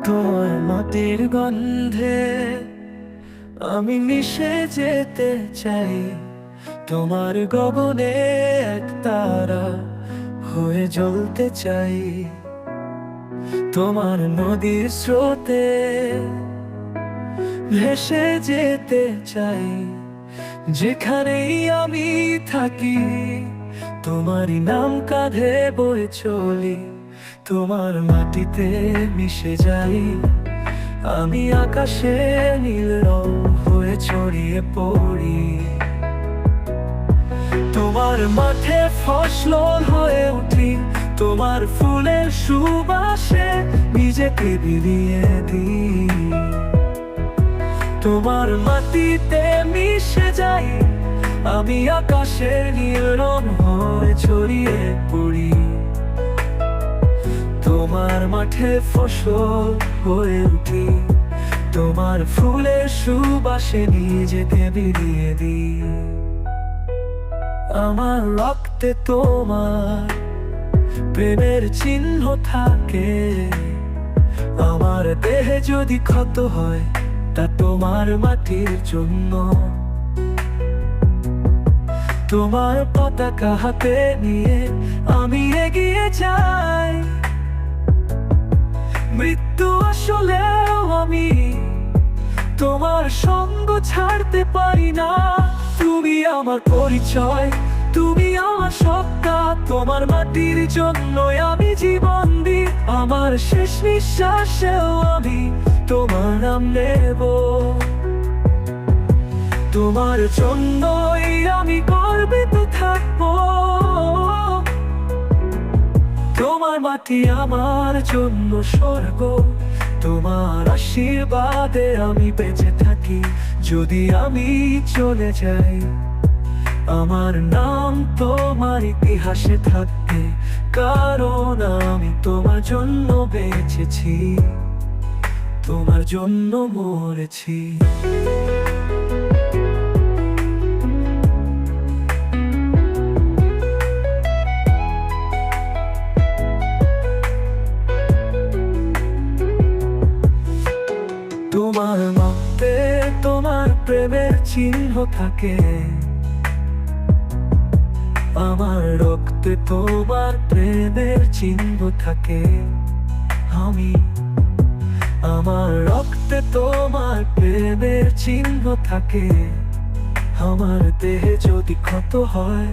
তোমার মাটির গন্ধে আমি মিশে যেতে চাই, তোমার গগনে এক তারা হয়ে জ্বলতে চাই। তোমার নদীর স্রোতে ভেসে যেতে চাই, যেখানেই আমি থাকি তোমারই নাম কাঁধে বয়ে চলি। তোমার মাটিতে মিশে যাই, আমি আকাশে নীল রং হয়ে ছড়িয়ে পড়ি। তোমার মাঠে ফসল হয়ে উঠি, তোমার ফুলের সুবাসে নিজেকে বিলিয়ে দিই। তোমার মাটিতে মিশে যাই, আমি আকাশের নীল রং হয়ে ছড়িয়ে পড়ি। তোমার মাঠে ফসল হয়ে উঠি, তোমার ফুলের সুবাসে নিজেকে বিলিয়ে দিই। আমার রক্তে তোমার প্রেমের চিহ্ন থাকে, আমার দেহে যদি ক্ষত হয় তা তোমার মাটির জন্য। তোমার পতাকা হাতে নিয়ে আমি এগিয়ে যাই, মৃত্যু আসলেও আমি তোমার সঙ্গ ছাড়তে পারি না। তুমি আমার পরিচয়, তুমি আমার সত্তা, তোমার মাটির জন্যই আমি জীবন দিই। আমার শেষ নিঃশ্বাসেও আমি তোমার নাম নেব, তোমার জন্যই আমি গর্বিত থাকবো। তোমার মাটি আমার জন্য স্বর্গ, তোমার আশীর্বাদে আমি বেঁচে থাকি। যদি আমি চলে যাই, আমার নাম তোমার ইতিহাসে থাকবে, কারণ আমি তোমার জন্য বেঁচেছি, তোমার জন্য মরেছি। তোমার মধ্যে তোমার প্রেমের চিহ্ন থাকে, আমার রক্তে তোমার প্রেমের চিহ্ন থাকে। আমার রক্তে তোমার প্রেমের চিহ্ন থাকে, আমার দেহে যদি ক্ষত হয়